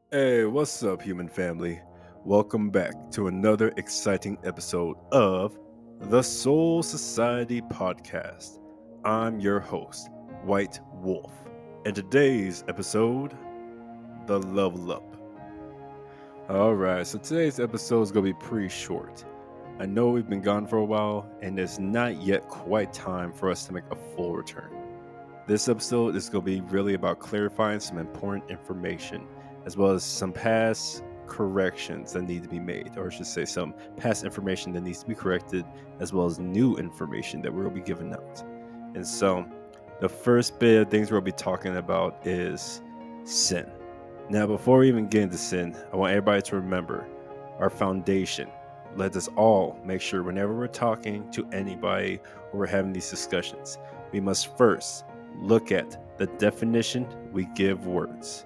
Hey, what's up, human family? Welcome back to another exciting episode of the Soul Society podcast. I'm your host, White Wolf, and today's episode, the Level Up. Alright, so today's episode is going to be pretty short. I know we've been gone for a while, and it's not yet quite time for us to make a full return. This episode is going to be really about clarifying some important information, as well as some past corrections that need to be made, or I should say, some past information that needs to be corrected, as well as new information that we'll be giving out. And so, the first bit of things we'll be talking about is sin. Now, before we even get into sin, I want everybody to remember our foundation. Let us all make sure whenever we're talking to anybody or we're having these discussions, we must first look at the definition we give words.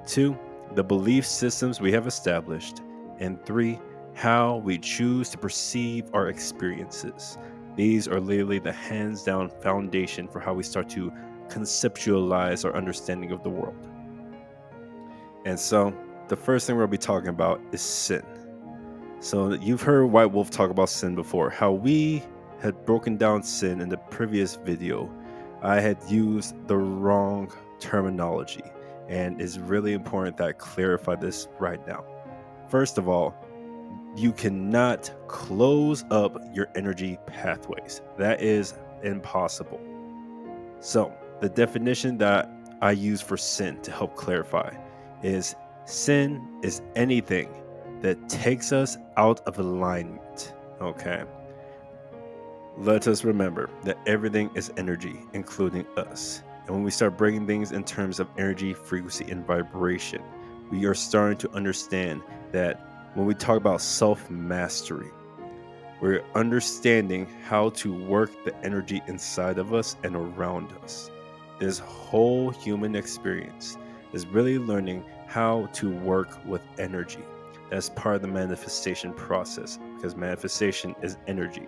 2, the belief systems we have established. And 3, how we choose to perceive our experiences. These are literally the hands down foundation for how we start to conceptualize our understanding of the world. And so, the first thing we'll be talking about is sin. So, you've heard White Wolf talk about sin before, how we had broken down sin in the previous video. I had used the wrong terminology, and it's really important that I clarify this right now. First of all, you cannot close up your energy pathways. That is impossible. So, the definition that I use for sin to help clarify is sin is anything that takes us out of alignment. Okay. Let us remember that everything is energy, including us. And when we start breaking things in terms of energy, frequency, and vibration, we are starting to understand that when we talk about self mastery, we're understanding how to work the energy inside of us and around us. This whole human experience is really learning how to work with energy. That's part of the manifestation process, because manifestation is energy,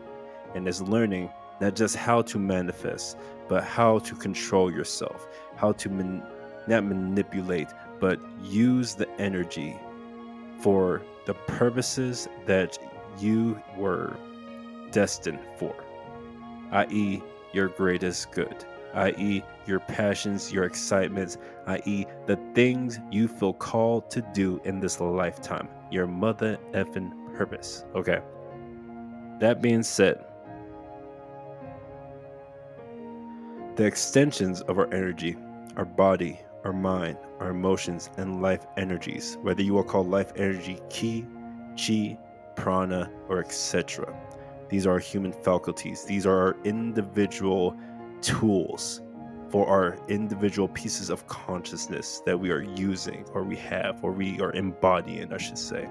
and is learning not just how to manifest, but how to control yourself, how to not manipulate, but use the energy for the purposes that you were destined for, i.e., your greatest good, i.e., your passions, your excitements, i.e., the things you feel called to do in this lifetime, your mother effing purpose. Okay. That being said, the extensions of our energy, our body, our mind, our emotions, and life energies, whether you will call life energy ki, chi, prana, or etc. These are human faculties. These are our individual tools for our individual pieces of consciousness that we are using, or we have, or we are embodying, I should say.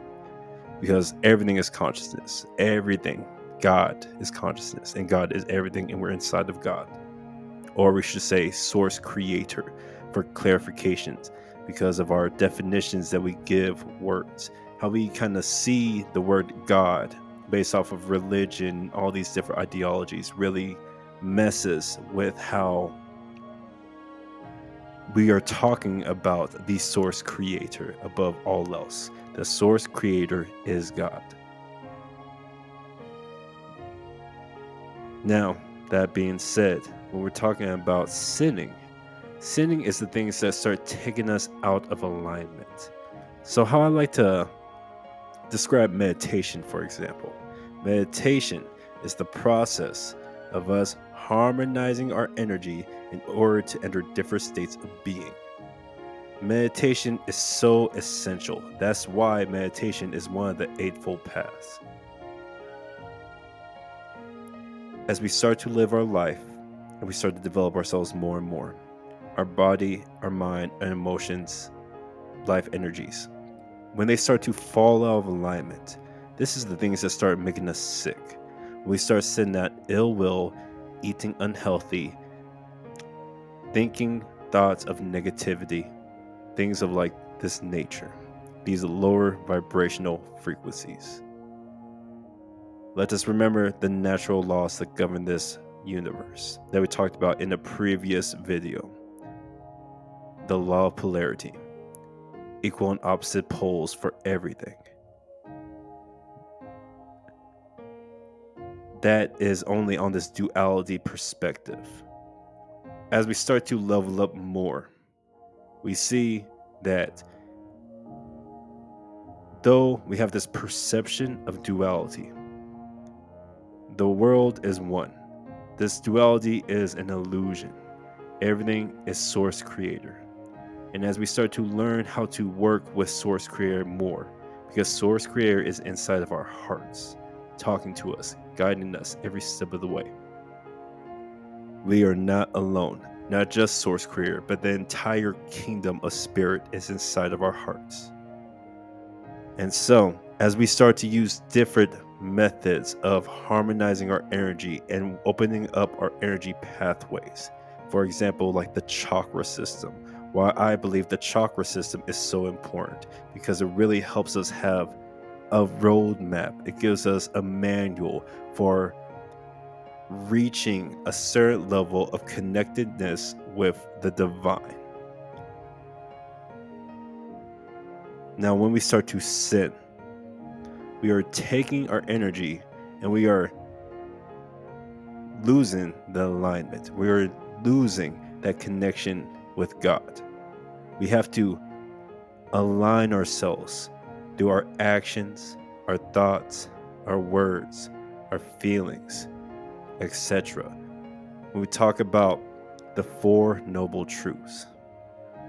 Because everything is consciousness. Everything. God is consciousness, and God is everything, and we're inside of God. Or we should say source creator for clarifications, because of our definitions that we give words, how we kind of see the word God based off of religion, all these different ideologies really messes with how we are talking about the source creator above all else. The source creator is God. Now, that being said, when we're talking about sinning is the things that start taking us out of alignment. So, how I like to describe meditation, for example, meditation is the process of us harmonizing our energy in order to enter different states of being. Meditation is so essential. That's why meditation is one of the Eightfold Paths. As we start to live our life and we start to develop ourselves more and more, our body, our mind, and emotions, life energies, when they start to fall out of alignment, this is the things that start making us sick. We start sitting at ill will, eating unhealthy, thinking thoughts of negativity, things of like this nature, these lower vibrational frequencies. Let us remember the natural laws that govern this universe that we talked about in a previous video. The law of polarity. equal and opposite poles for everything. That is only on this duality perspective. As we start to level up more, we see that though we have this perception of duality, the world is one. This duality is an illusion. Everything is source creator. And as we start to learn how to work with source creator more, because source creator is inside of our hearts, talking to us, guiding us every step of the way. We are not alone. Not just source creator, but the entire kingdom of spirit is inside of our hearts. And so, as we start to use different methods of harmonizing our energy and opening up our energy pathways, for example, like the chakra system, why I believe the chakra system is so important, because it really helps us have a roadmap. It gives us a manual for reaching a certain level of connectedness with the divine. Now, when we start to sin, we are taking our energy and we are losing the alignment. We are losing that connection with God. We have to align ourselves through our actions, our thoughts, our words, our feelings, etc. When we talk about the Four Noble Truths,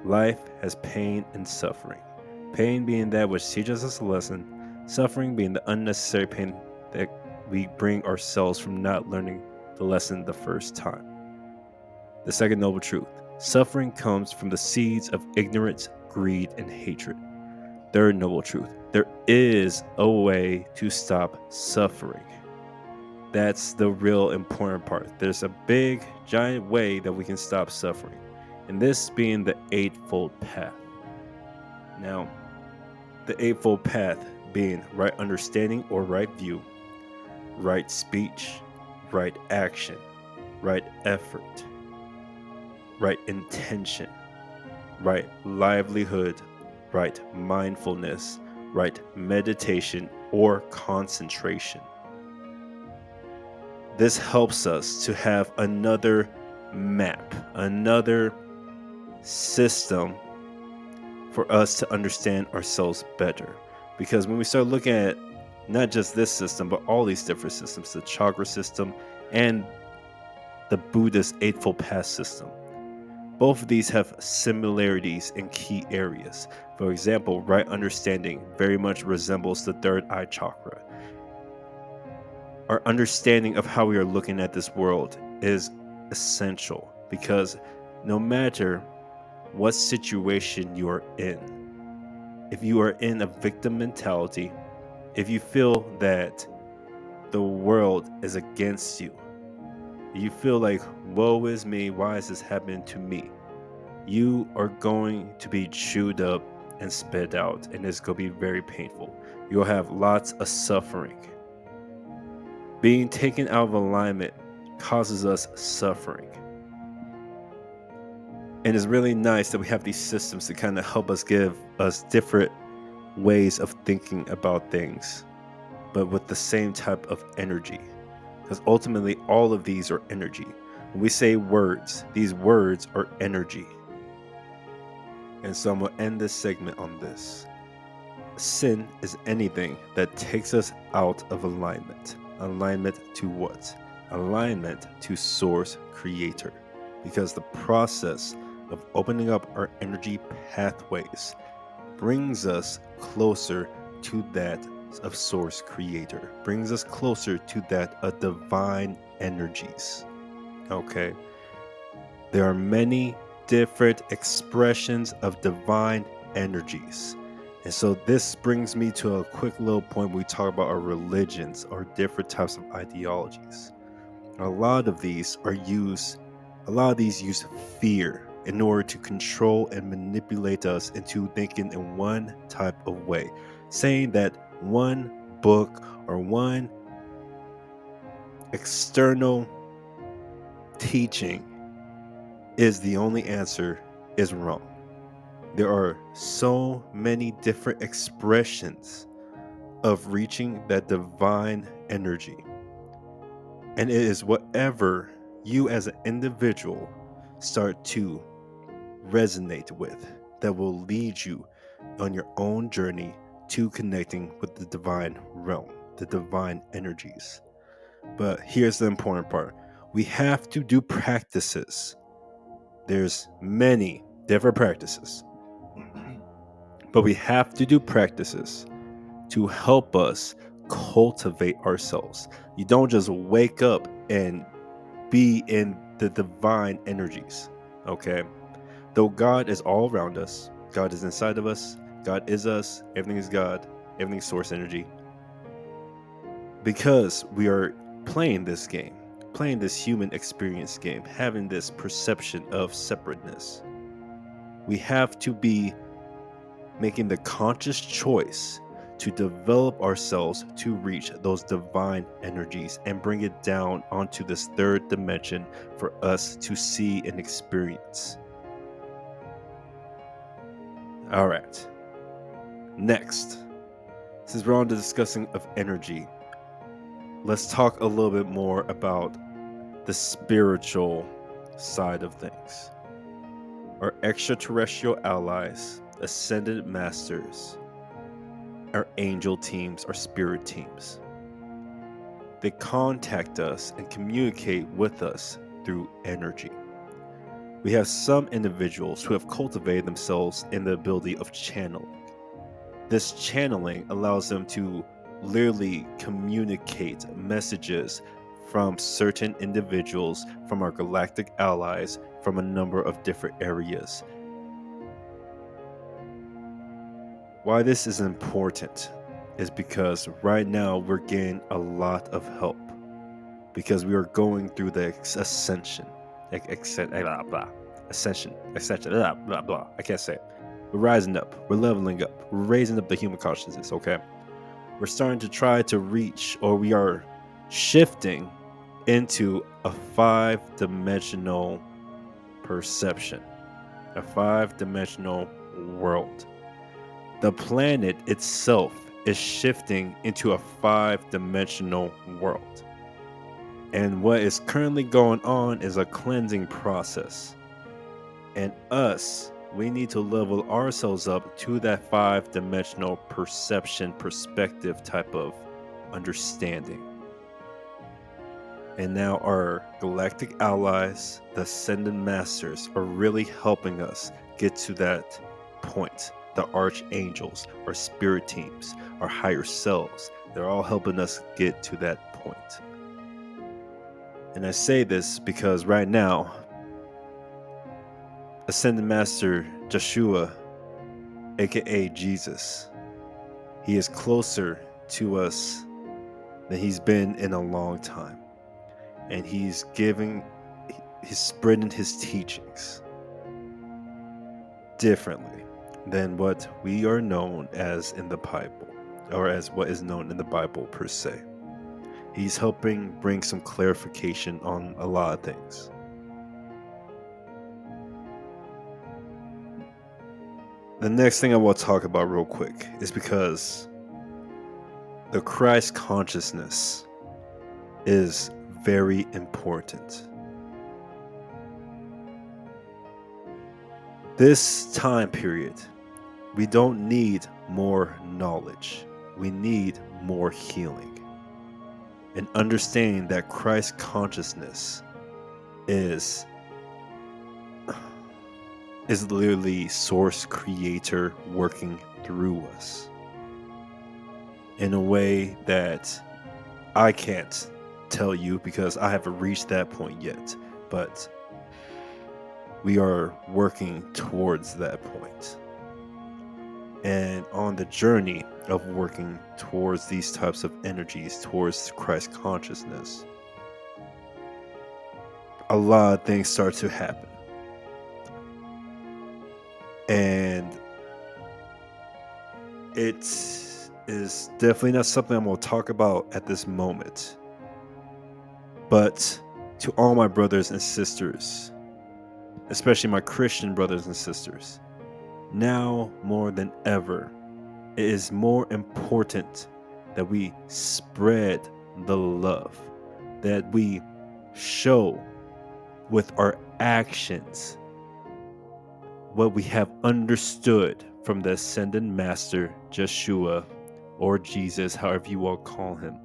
life has pain and suffering. Pain being that which teaches us a lesson, suffering being the unnecessary pain that we bring ourselves from not learning the lesson the first time. The second noble truth, suffering comes from the seeds of ignorance, greed, and hatred. Third noble truth, there is a way to stop suffering. That's the real important part. There's a big, giant way that we can stop suffering, and this being the Eightfold Path. Now, the Eightfold Path being right understanding or right view, right speech, right action, right effort, right intention, right livelihood, right mindfulness, right meditation or concentration. This helps us to have another map, another system for us to understand ourselves better. Because when we start looking at not just this system, but all these different systems, the chakra system and the Buddhist Eightfold Path system, both of these have similarities in key areas. For example, right understanding very much resembles the third eye chakra. Our understanding of how we are looking at this world is essential, because no matter what situation you are in, if you are in a victim mentality, if you feel that the world is against you, you feel like, woe is me, why is this happening to me? You are going to be chewed up and spit out, and it's going to be very painful. You'll have lots of suffering. Being taken out of alignment causes us suffering. And it's really nice that we have these systems to kind of help us give us different ways of thinking about things, but with the same type of energy. Because ultimately, all of these are energy. When we say words, these words are energy. And so I'm going to end this segment on this. Sin is anything that takes us out of alignment. Alignment to what? Alignment to source creator. Because the process of opening up our energy pathways brings us closer to that of source creator, brings us closer to that of divine energies. Okay, there are many different expressions of divine energies, and so this brings me to a quick little point where we talk about our religions or different types of ideologies. A lot of these use fear in order to control and manipulate us into thinking in one type of way, saying that one book or one external teaching is the only answer is wrong. There are so many different expressions of reaching that divine energy. And it is whatever you as an individual start to resonate with that will lead you on your own journey to connecting with the divine realm, the divine energies. But here's the important part. We have to do practices. There's many different practices. But we have to do practices to help us cultivate ourselves. You don't just wake up and be in the divine energies, okay? Though God is all around us, God is inside of us, God is us, everything is God, everything is source energy. Because we are playing this game, playing this human experience game, having this perception of separateness, we have to be making the conscious choice to develop ourselves to reach those divine energies and bring it down onto this third dimension for us to see and experience. All right. Next, since we're on the discussing of energy, let's talk a little bit more about the spiritual side of things. Our extraterrestrial allies, ascended masters, our angel teams, our spirit teams. They contact us and communicate with us through energy. We have some individuals who have cultivated themselves in the ability of channeling. This channeling allows them to literally communicate messages from certain individuals, from our galactic allies, from a number of different areas. Why this is important is because right now we're getting a lot of help because we are going through the ascension. Ascension. I can't say it. We're rising up. We're leveling up. We're raising up the human consciousness, okay? We're starting to try to reach, or we are shifting into a 5-dimensional perception, a 5-dimensional world. The planet itself is shifting into a 5-dimensional world. And what is currently going on is a cleansing process. And we need to level ourselves up to that 5-dimensional perception, perspective type of understanding. And now our galactic allies, the Ascended Masters, are really helping us get to that point. The archangels, our spirit teams, our higher selves, they're all helping us get to that point. And I say this because right now, Ascended Master Joshua, aka Jesus, he is closer to us than he's been in a long time. And he's spreading his teachings differently than what we are known as in the Bible, or as what is known in the Bible per se. He's helping bring some clarification on a lot of things. The next thing I want to talk about real quick is because the Christ consciousness is very important. This time period, we don't need more knowledge. We need more healing. And understanding that Christ consciousness is literally source creator working through us in a way that I can't tell you because I haven't reached that point yet, but we are working towards that point. And on the journey of working towards these types of energies, towards Christ consciousness, a lot of things start to happen. And it is definitely not something I'm going to talk about at this moment. But to all my brothers and sisters, especially my Christian brothers and sisters, Now more than ever, it is more important that we spread the love, that we show with our actions what we have understood from the ascended master, Yeshua, or Jesus, however you all call him.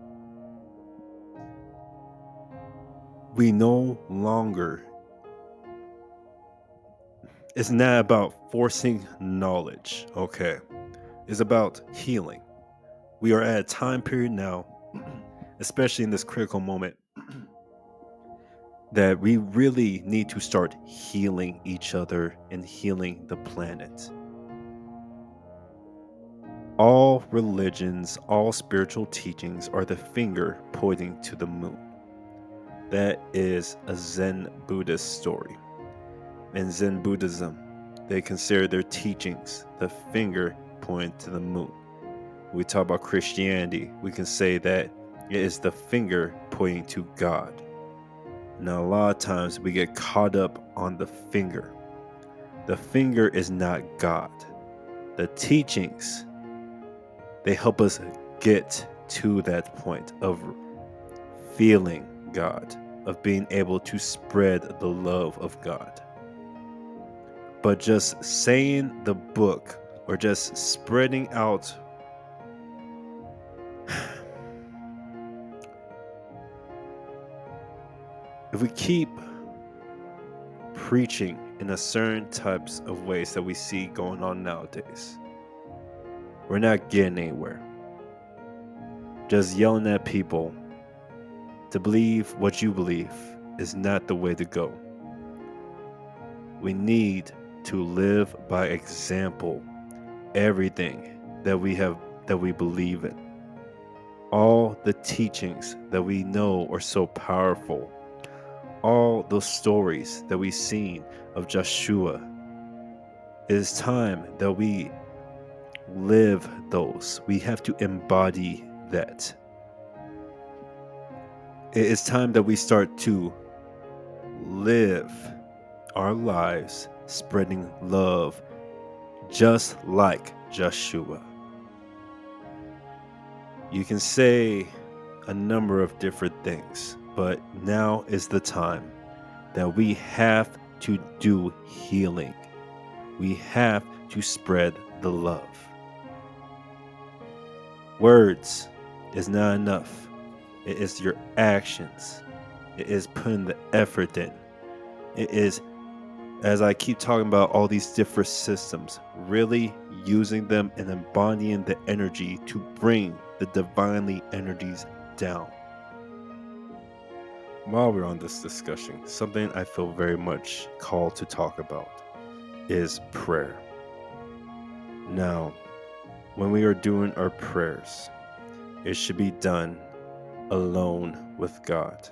We no longer, it's not about forcing knowledge, okay? It's about healing. We are at a time period now, especially in this critical moment, that we really need to start healing each other and healing the planet. All religions, all spiritual teachings are the finger pointing to the moon. That is a Zen Buddhist story. In Zen Buddhism, they consider their teachings the finger pointing to the moon. When we talk about Christianity, we can say that it is the finger pointing to God. Now, a lot of times we get caught up on the finger. The finger is not God. The teachings, they help us get to that point of feeling God, of being able to spread the love of God. But just saying the book or just spreading out if we keep preaching in a certain types of ways that we see going on nowadays, we're not getting anywhere. Just yelling at people to believe what you believe is not the way to go. We need to live by example everything that we believe in. All the teachings that we know are so powerful. All those stories that we've seen of Joshua. It is time that we live those. We have to embody that. It is time that we start to live our lives spreading love just like Joshua. You can say a number of different things, but now is the time that we have to do healing. We have to spread the love. Words is not enough. It is your actions. It is putting the effort in. It is, as I keep talking about all these different systems, really using them and embodying the energy to bring the divinely energies down. While we're on this discussion, something I feel very much called to talk about is prayer. Now, when we are doing our prayers, it should be done alone with God.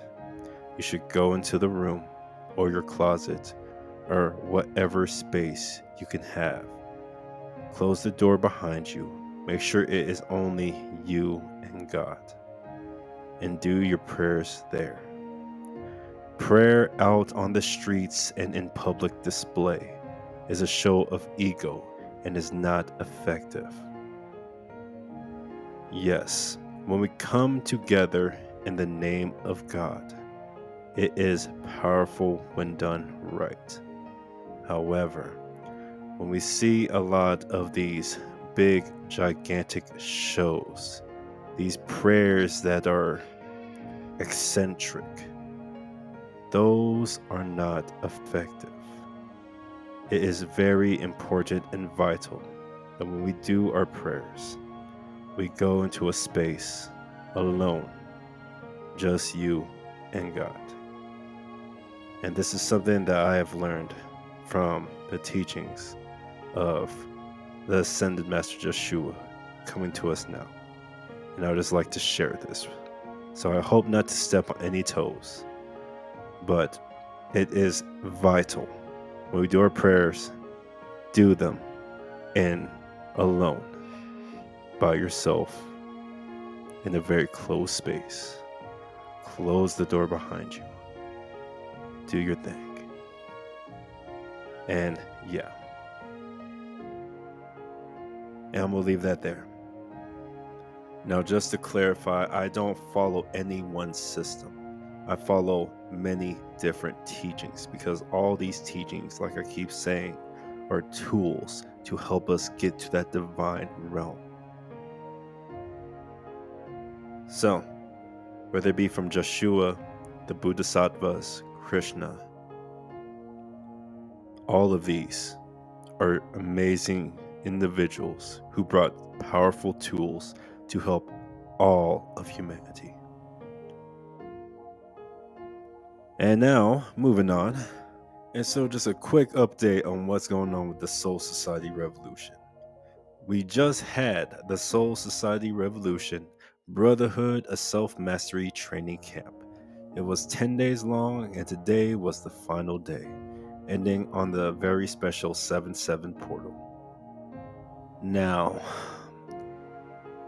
You should go into the room or your closet or whatever space you can have. Close the door behind you. Make sure it is only you and God. And do your prayers there. Prayer out on the streets and in public display is a show of ego and is not effective. Yes, when we come together in the name of God, it is powerful when done right. However, when we see a lot of these big, gigantic shows, these prayers that are eccentric, those are not effective. It is very important and vital that when we do our prayers, we go into a space alone, just you and God. And this is something that I have learned from the teachings of the Ascended Master Joshua coming to us now. And I would just like to share this. So I hope not to step on any toes, but it is vital when we do our prayers, do them in alone, by yourself, in a very closed space. Close the door behind you. Do your thing. And yeah, And I'm going to leave that there. Now, just to clarify, I don't follow any one system. I follow many different teachings because all these teachings, like I keep saying, are tools to help us get to that divine realm. So, whether it be from Joshua, the Bodhisattvas, Krishna, all of these are amazing individuals who brought powerful tools to help all of humanity. And now, moving on. And so, just a quick update on what's going on with the Soul Society Revolution. We just had the Soul Society Revolution Brotherhood of Self-Mastery Training Camp. It was 10 days long, and today was the final day, ending on the very special 7/7 portal. Now,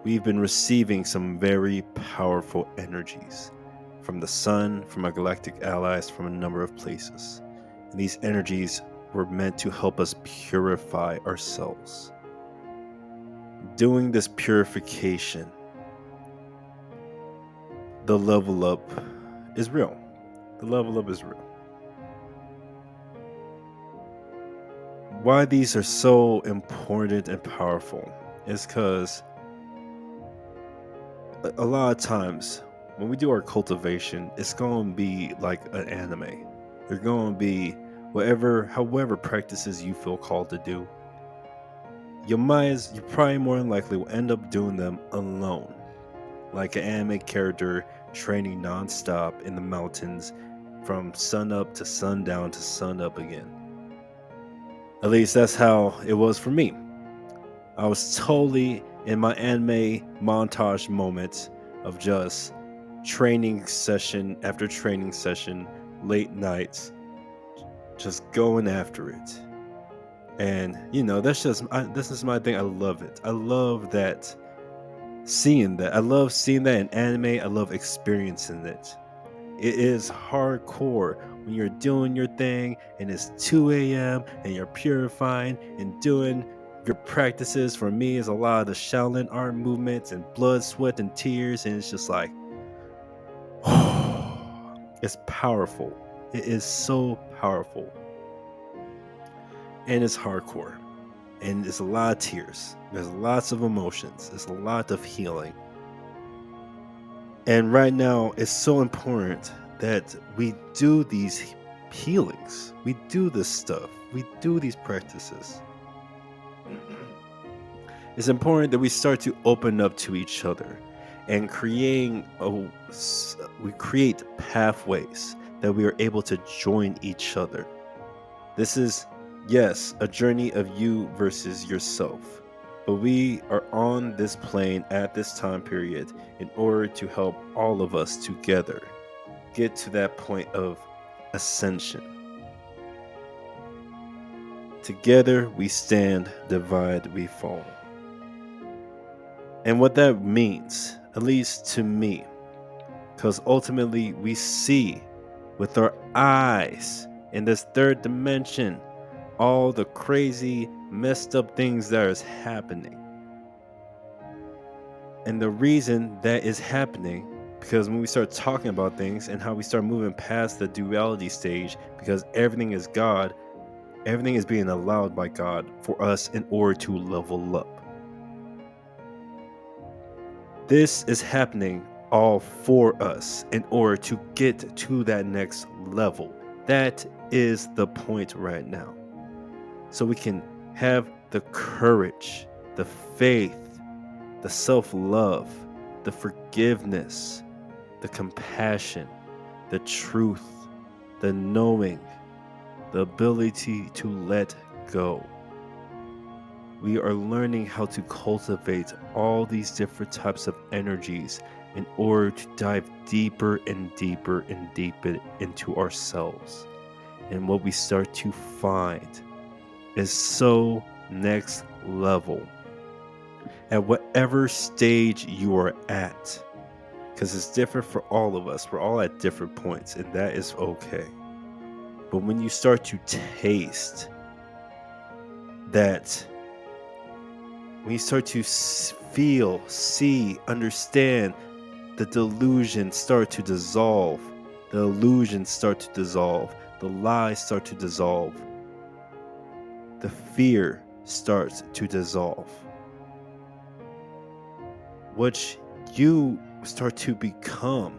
we've been receiving some very powerful energies from the sun, from our galactic allies, from a number of places. And these energies were meant to help us purify ourselves. Doing this purification, the level up is real. The level up is real. Why these are so important and powerful is because a lot of times when we do our cultivation, it's going to be like an anime. There's going to be however practices you feel called to do. You probably more than likely will end up doing them alone, like an anime character training non-stop in the mountains from sun up to sundown to sun up again. At least that's how it was for me. I was totally in my anime montage moments of just training session after training session, late nights, just going after it. And this is my thing. I love it. I love that, seeing that. I love seeing that in anime. I love experiencing it. It is hardcore when you're doing your thing and it's 2 a.m. and you're purifying and doing your practices. For me, is a lot of the Shaolin art movements and blood, sweat, and tears, and it's just like, it's powerful. It is so powerful, and it's hardcore, and it's a lot of tears. There's lots of emotions. There's a lot of healing. And right now, it's so important that we do these healings. We do this stuff. We do these practices. It's important that we start to open up to each other and we create pathways that we are able to join each other. This is, yes, a journey of you versus yourself. But we are on this plane at this time period in order to help all of us together get to that point of ascension. Together we stand, divide we fall. And what that means, at least to me, because ultimately we see with our eyes in this third dimension all the crazy, messed up things that is happening. And the reason that is happening, because when we start talking about things and how we start moving past the duality stage, because everything is God, everything is being allowed by God for us in order to level up. This is happening all for us in order to get to that next level. That is the point right now. So we can have the courage, the faith, the self-love, the forgiveness, the compassion, the truth, the knowing, the ability to let go. We are learning how to cultivate all these different types of energies in order to dive deeper and deeper and deeper into ourselves. And what we start to find is so next level. At whatever stage you are at, because it's different for all of us. We're all at different points, and that is okay. But when you start to taste that, when you start to feel, see, understand, the delusions start to dissolve. The illusions start to dissolve. The lies start to dissolve. The fear starts to dissolve. What you start to become,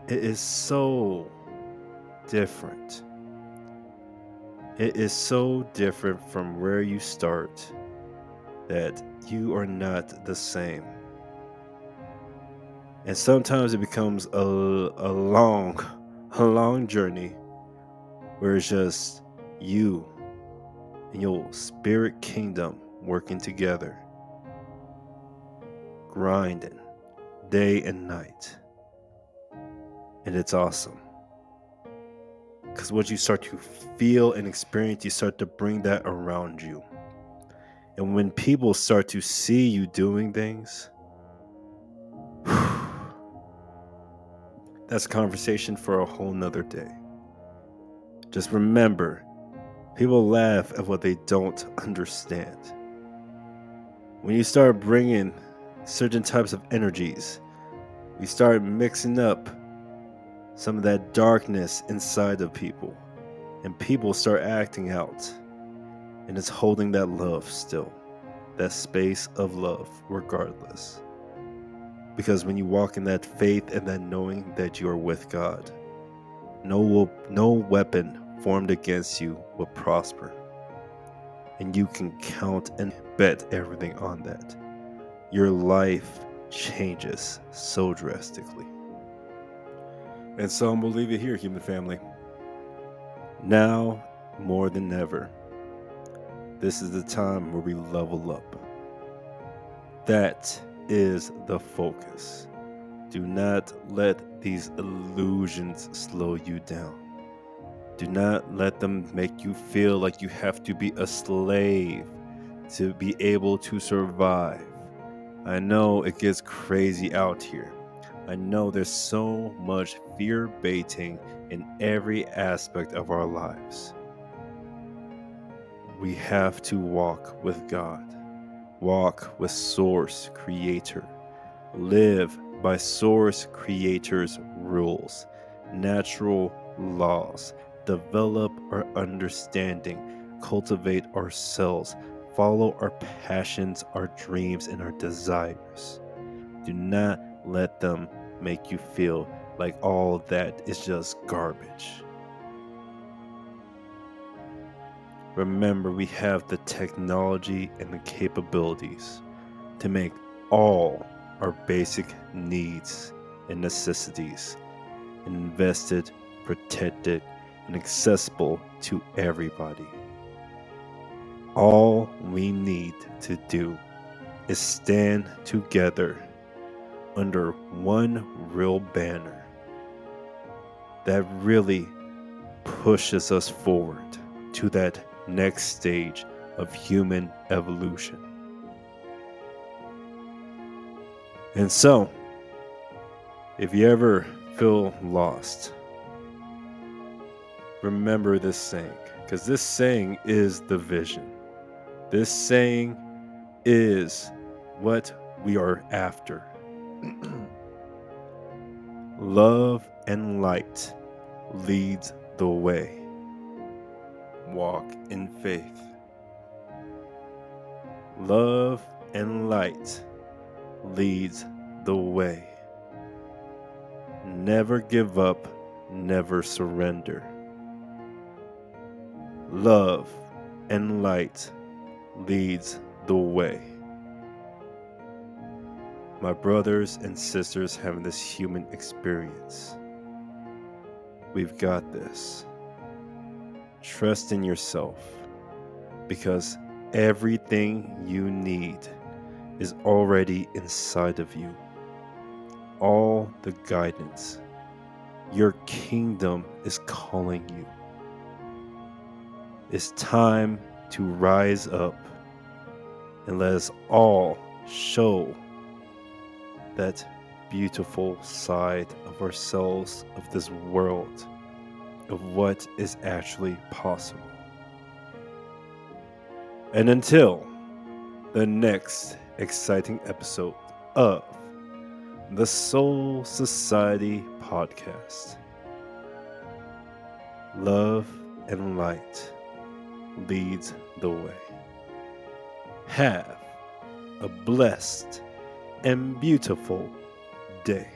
it is so different. It is so different from where you start that you are not the same. And sometimes it becomes a long journey where it's just you and your spirit kingdom working together, grinding day and night. And it's awesome. Because what you start to feel and experience, you start to bring that around you. And when people start to see you doing things, that's a conversation for a whole nother day. Just remember, people laugh at what they don't understand. When you start bringing certain types of energies, you start mixing up some of that darkness inside of people, and people start acting out, and it's holding that love still, that space of love regardless. Because when you walk in that faith and that knowing that you are with God, no weapon formed against you will prosper, and you can count and bet everything on that. Your life changes so drastically. And so I'm gonna leave it here, human family. Now, more than ever, this is the time where we level up. That is the focus. Do not let these illusions slow you down. Do not let them make you feel like you have to be a slave to be able to survive. I know it gets crazy out here. I know there's so much fear baiting in every aspect of our lives. We have to walk with God, walk with Source Creator, live by Source Creator's rules, natural laws, develop our understanding, cultivate ourselves, follow our passions, our dreams, and our desires. Do not let them make you feel like all that is just garbage. Remember, we have the technology and the capabilities to make all our basic needs and necessities invested, protected, and accessible to everybody. All we need to do is stand together under one real banner that really pushes us forward to that next stage of human evolution. And so, if you ever feel lost, remember this saying, because this saying is the vision. This saying is what we are after. Love and light leads the way. Walk in faith. Love and light leads the way. Never give up, never surrender. Love and light leads the way. My brothers and sisters having this human experience, we've got this. Trust in yourself, because everything you need is already inside of you. All the guidance. Your kingdom is calling you. It's time to rise up and let us all show that beautiful side of ourselves, of this world, of what is actually possible. And until the next exciting episode of the Soul Society podcast. Love and light leads the way. Have a blessed and beautiful day.